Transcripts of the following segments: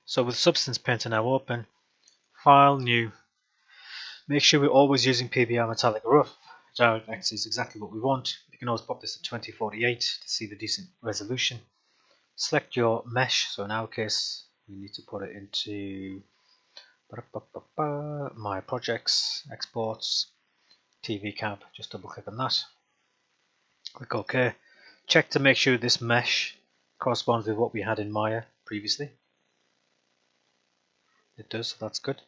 So with Substance Painter now open, File, New. Make sure we're always using PBR Metallic Rough. DirectX is exactly what we want. You can always pop this to 2048 to see the decent resolution. Select your mesh, so in our case we need to put it into My Projects, Exports, TV Cab, just double click on that. Click OK. Check to make sure this mesh corresponds with what we had in Maya previously. It does, so that's good.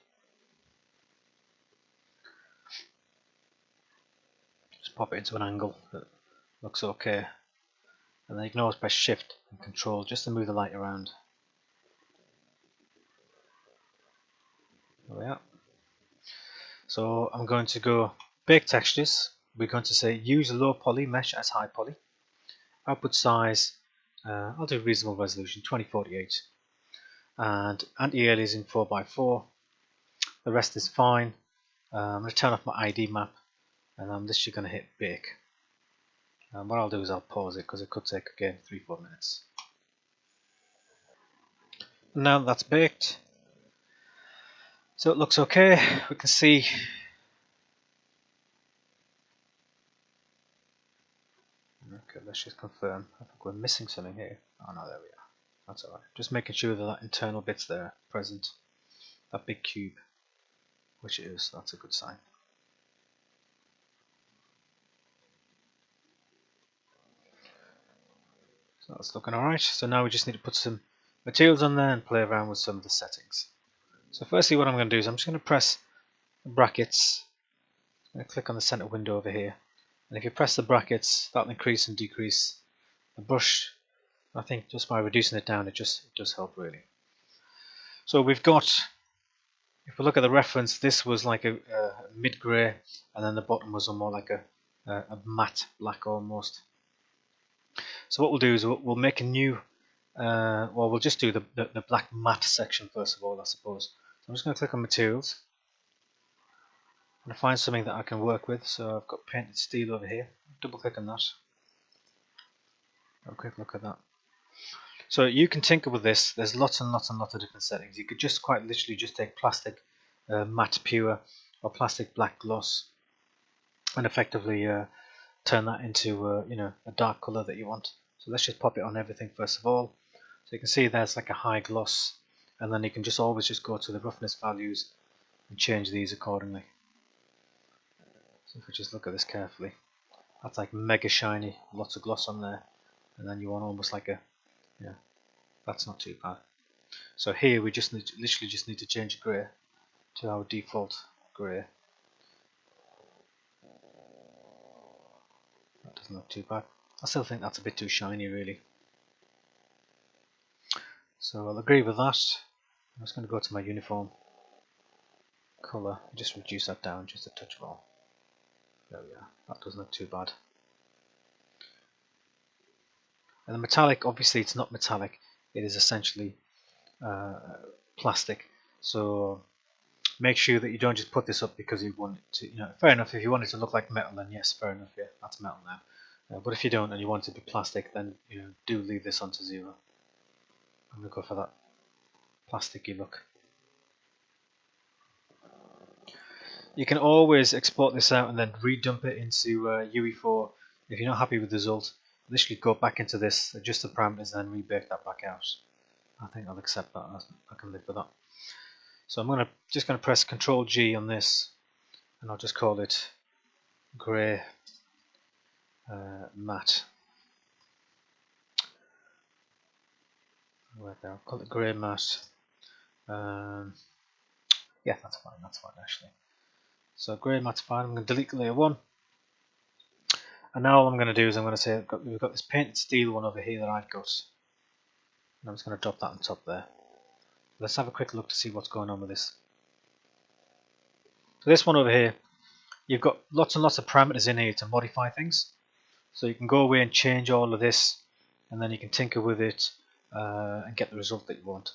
Just pop it into an angle that looks okay. And then you can always press Shift and Control just to move the light around. There we are. So I'm going to go Bake Textures. We're going to say use low poly mesh as high poly. Output size, I'll do reasonable resolution 2048. And anti-aliasing 4x4. The rest is fine. I'm going to turn off my ID map and I'm literally going to hit bake. And what I'll do is I'll pause it because it could take again 3-4 minutes. And now that's baked, so it looks okay. We can see okay, let's just confirm. I think we're missing something here. Oh no, there we are. That's alright. Just making sure that internal bit's there present. That big cube, which it is, that's a good sign. So that's looking alright. So now we just need to put some materials on there and play around with some of the settings. So firstly what I'm going to do is I'm just going to press the brackets. I'm going to click on the center window over here. And if you press the brackets, that'll increase and decrease the brush. I think just by reducing it down, it does help really. So we've got, if we look at the reference, this was like a mid-grey, and then the bottom was more like a matte black almost. So what we'll do is we'll make a new, well, we'll just do the black matte section first of all, I suppose. So I'm just going to click on materials. I'm going to find something that I can work with. So I've got painted steel over here. Double click on that. Have a quick look at that. So you can tinker with this. There's lots and lots and lots of different settings. You could just quite literally just take plastic matte pure or plastic black gloss and effectively turn that into you know, a dark color that you want. So let's just pop it on everything first of all. So you can see there's like a high gloss, and then you can just always just go to the roughness values and change these accordingly. So if we just look at this carefully, that's like mega shiny, lots of gloss on there, and then you want almost like a, yeah, that's not too bad. So here we just literally just need to change grey to our default grey. That doesn't look too bad. I still think that's a bit too shiny really. So I'll agree with that. I'm just going to go to my uniform colour and just reduce that down just a touch more. There we are. That doesn't look too bad. And the metallic, obviously it's not metallic, it is essentially plastic. So make sure that you don't just put this up because you want it to, you know, fair enough, if you want it to look like metal, then yes, fair enough, yeah, that's metal now. But if you don't and you want it to be plastic, then you know, do leave this onto 0. I'm going to go for that plasticky look. You can always export this out and then redump it into UE4 if you're not happy with the result. Literally go back into this, adjust the parameters, and then rebake that back out. I think I'll accept that. I can live with that. So I'm just going to press Ctrl G on this, and I'll just call it grey matte. I'll call it grey matte. Yeah, that's fine. That's fine actually. So grey matte's fine. I'm going to delete layer 1. And now all I'm going to do is I'm going to say we've got this painted steel one over here that I've got. And I'm just going to drop that on top there. Let's have a quick look to see what's going on with this. So this one over here, you've got lots and lots of parameters in here to modify things. So you can go away and change all of this, and then you can tinker with it and get the result that you want.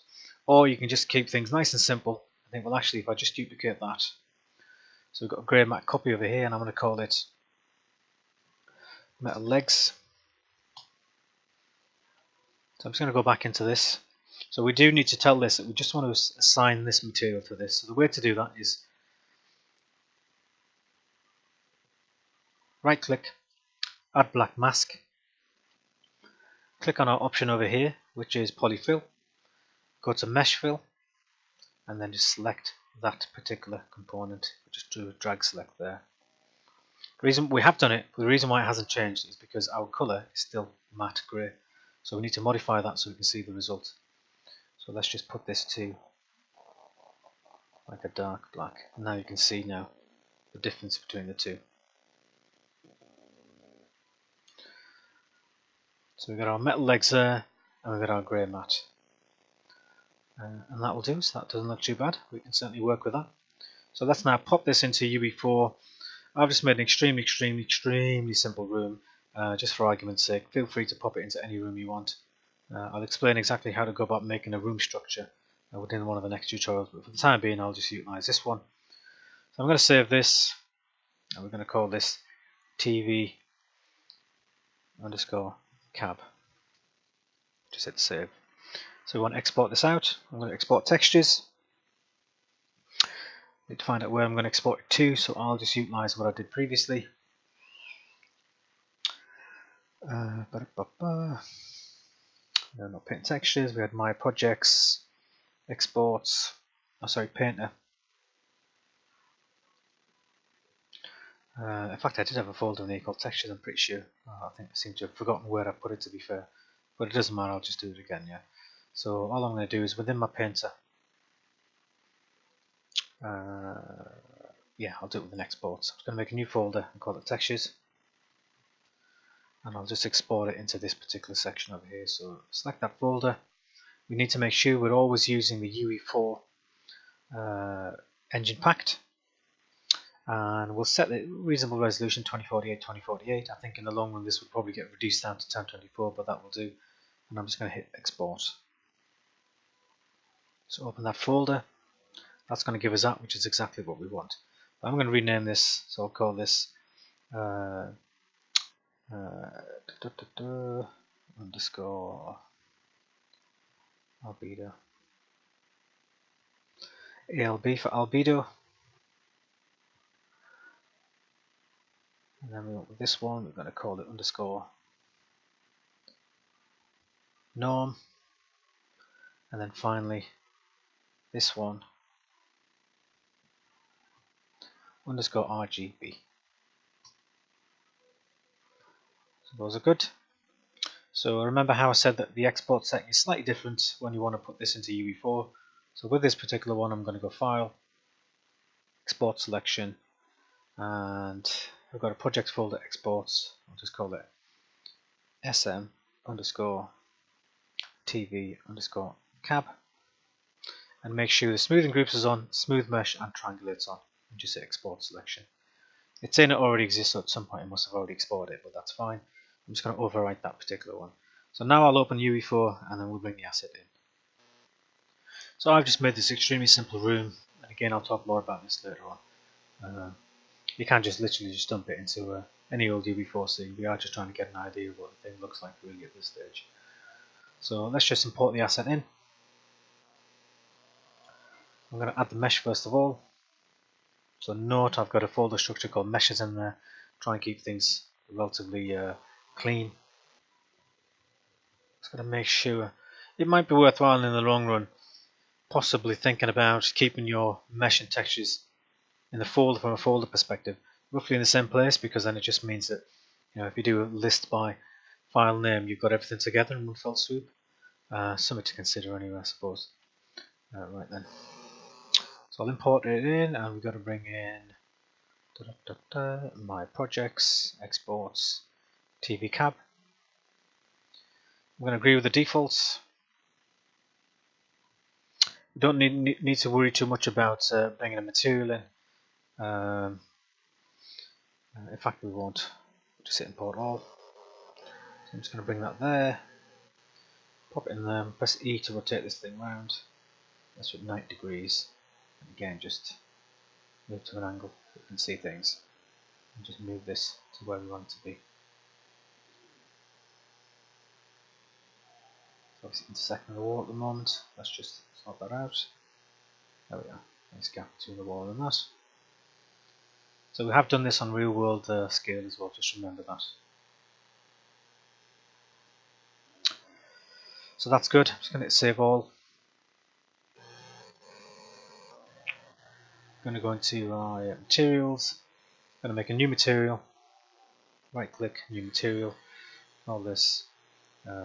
Or you can just keep things nice and simple. I think, well actually, if I just duplicate that. So we've got a grey matte copy over here, and I'm going to call it metal legs. So I'm just going to go back into this. So we do need to tell this that we just want to assign this material to this. So the way to do that is right click, add black mask, click on our option over here, which is polyfill, go to mesh fill, and then just select that particular component. Just do a drag select there. The reason we have done it, the reason why it hasn't changed is because our color is still matte grey. So we need to modify that so we can see the result. So let's just put this to like a dark black. And now you can see now the difference between the two. So we've got our metal legs there, and we've got our grey matte. And that will do, so that doesn't look too bad. We can certainly work with that. So let's now pop this into UE4. I've just made an extremely simple room, just for argument's sake. Feel free to pop it into any room you want. I'll explain exactly how to go about making a room structure within one of the next tutorials, but for the time being I'll just utilize this one. So I'm going to save this, and we're going to call this TV underscore cab. Just hit save. So we want to export this out. I'm going to export textures. Need to find out where I'm going to export it to, so I'll just utilize what I did previously. No, not paint textures. We had my projects, exports. Oh, sorry, painter. In fact, I did have a folder in there called textures. I'm pretty sure. I think I seem to have forgotten where I put it, to be fair, but it doesn't matter. I'll just do it again. Yeah. So all I'm going to do is within my painter. Yeah, I'll do it with an export. So I'm going to make a new folder and call it textures. And I'll just export it into this particular section over here. So select that folder. We need to make sure we're always using the UE4 engine packed, and we'll set the reasonable resolution 2048. I think in the long run this would probably get reduced down to 1024, but that will do. And I'm just going to hit export. So open that folder. That's going to give us that, which is exactly what we want. But I'm going to rename this, so I'll call this underscore albedo. ALB for albedo. And then we want this one, we're going to call it underscore norm. And then finally this one underscore RGB. So those are good. So remember how I said that the export setting is slightly different when you want to put this into UE4. So with this particular one, I'm going to go File, Export Selection, and I've got a project folder exports. I'll just call it SM underscore TV underscore cab, and make sure the smoothing groups is on, smooth mesh and triangulates on, and just hit export selection. It's saying it already exists, so at some point it must have already exported it, but that's fine. I'm just going to overwrite that particular one. So now I'll open UE4 and then we'll bring the asset in. So I've just made this extremely simple room, and again I'll talk more about this later on. You can't just literally just dump it into any old UE4 scene. We are just trying to get an idea of what the thing looks like really at this stage. So let's just import the asset in. I'm going to add the mesh first of all. So note I've got a folder structure called meshes in there. Try and keep things relatively clean. Just got to make sure. It might be worthwhile in the long run possibly thinking about keeping your mesh and textures in the folder from a folder perspective roughly in the same place, because then it just means that, you know, if you do a list by file name, you've got everything together in one fell swoop. Something to consider anyway, I suppose. Right then, so I'll import it in, and we've got to bring in my projects, exports, TV cab. I'm going to agree with the defaults. You don't need to worry too much about bringing a material in. In fact, we won't. Just hit import all. So I'm just going to bring that there, pop it in there, press E to rotate this thing around. That's at 90 degrees. And again, just move to an angle so you can see things. And just move this to where we want it to be. obviously intersecting the wall at the moment. Let's just sort that out. There we are. Nice gap between the wall and that. So we have done this on real world scale as well, just remember that. So that's good. I'm just going to hit save all. I'm going to go into materials. I'm going to make a new material. Right click, new material. All this. Just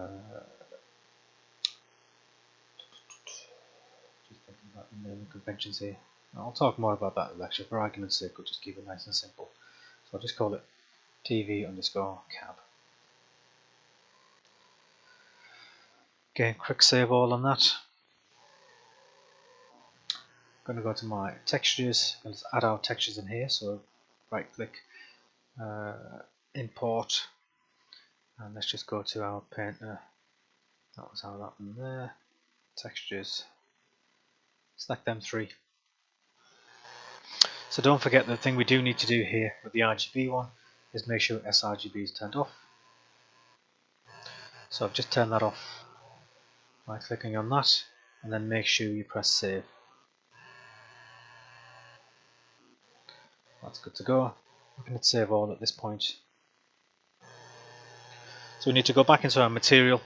thinking about the naming conventions here. I'll talk more about that in the lecture. For argument's sake, we'll just keep it nice and simple. So I'll just call it TV_cab. Okay, quick save all on that. I'm going to go to my textures and just add our textures in here. So right click, import, and let's just go to our painter. That was how that one there. Textures. Select them three. So don't forget the thing we do need to do here with the RGB one is make sure sRGB is turned off. So I've just turned that off by clicking on that, and then make sure you press save. That's good to go. We can hit save all at this point. So we need to go back into our material,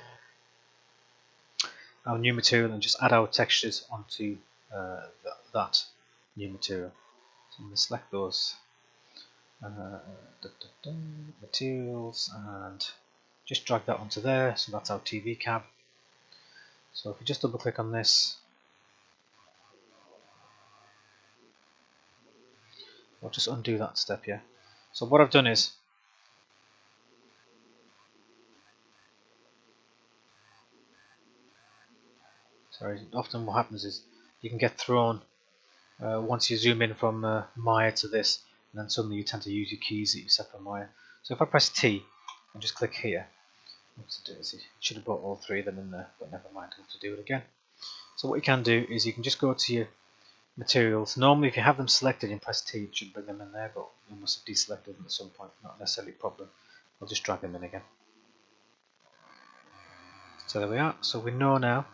our new material, and just add our textures onto that new material. So I'm going to select those materials and just drag that onto there. So that's our TV cab. So if we just double click on this, I'll just undo that step here. So what I've done is, often what happens is you can get thrown once you zoom in from Maya to this, and then suddenly you tend to use your keys that you set for Maya. So if I press T and just click here, it should have brought all three of them in there, but never mind, I'll have to do it again. So what you can do is you can just go to your materials. Normally if you have them selected and press T, it should bring them in there, but you must have deselected them at some point, not necessarily a problem. I'll just drag them in again. So there we are. So we know now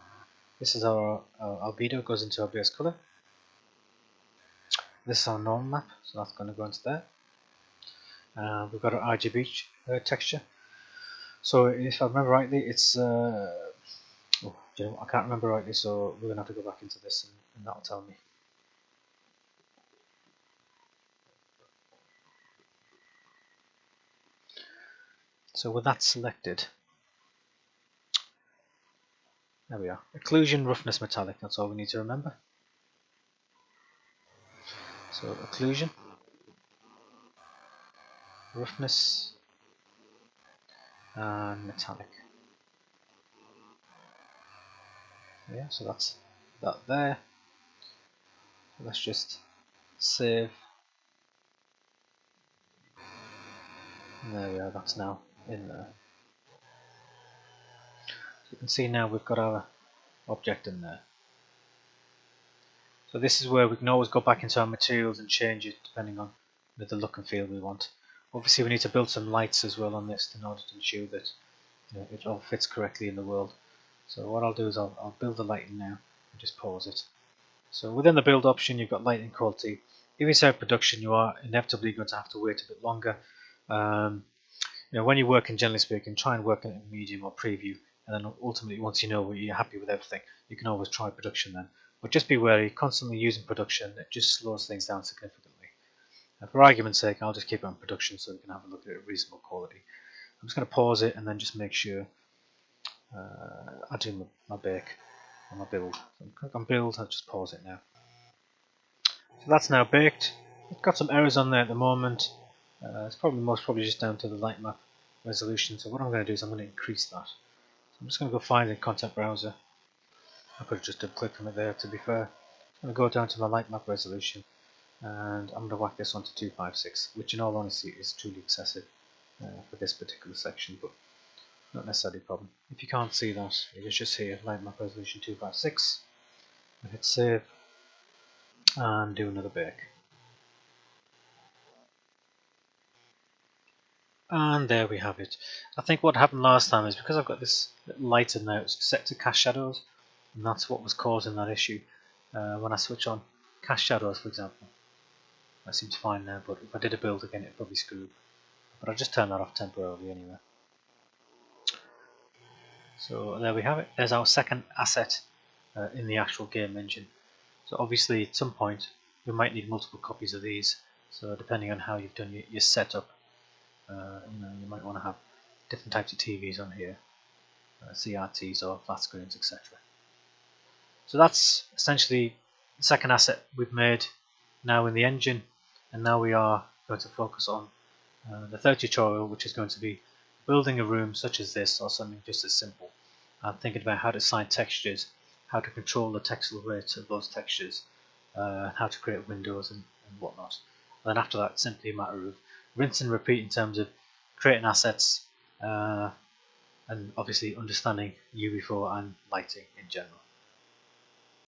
this is our albedo, goes into our base color. This is our norm map, so that's going to go into there. We've got our RGB texture. So if I remember rightly, it's I can't remember rightly, so we're going to have to go back into this, and that'll tell me. So with that selected, there we are. Occlusion, roughness, metallic. That's all we need to remember. So occlusion, roughness, and metallic. Yeah, so that's that there. So let's just save. And there we are. That's now in there. So you can see now we've got our object in there. So this is where we can always go back into our materials and change it depending on the look and feel we want. Obviously we need to build some lights as well on this in order to ensure that it all fits correctly in the world. So what I'll do is I'll build the lighting now and just pause it. So within the build option you've got lighting quality. If you set production you are inevitably going to have to wait a bit longer. When you're working, generally speaking, try and work in medium or preview, and then ultimately once you know you're happy with everything, you can always try production then. But just be wary, constantly using production, it just slows things down significantly. And for argument's sake, I'll just keep it on production so we can have a look at it reasonable quality. I'm just going to pause it and then just make sure I do my bake or my build. So click on build, I'll just pause it now. So that's now baked. It's got some errors on there at the moment. It's most probably just down to the light map resolution. So what I'm going to do is I'm going to increase that. So I'm just going to go find the content browser. I could have just done click from it there to be fair. I'm going to go down to my light map resolution and I'm going to whack this onto 256, which in all honesty is truly excessive for this particular section, but not necessarily a problem. If you can't see that, it is just here, light map resolution 256. I hit save and do another bake. And there we have it. I think what happened last time is because I've got this lighter now, it's set to cast shadows, and that's what was causing that issue. When I switch on cast shadows, for example, that seems fine now, but if I did a build again, it'd probably screw. But I'll just turn that off temporarily anyway. So there we have it. There's our second asset in the actual game engine. So obviously at some point we might need multiple copies of these. So depending on how you've done your setup, you might want to have different types of TVs on here, CRTs or flat screens, etc. So that's essentially the second asset we've made now in the engine, and now we are going to focus on the third tutorial, which is going to be building a room such as this or something just as simple, and thinking about how to assign textures, how to control the texel rate of those textures, how to create windows and whatnot. And then after that, it's simply a matter of rinse and repeat in terms of creating assets and obviously understanding UV4 and lighting in general.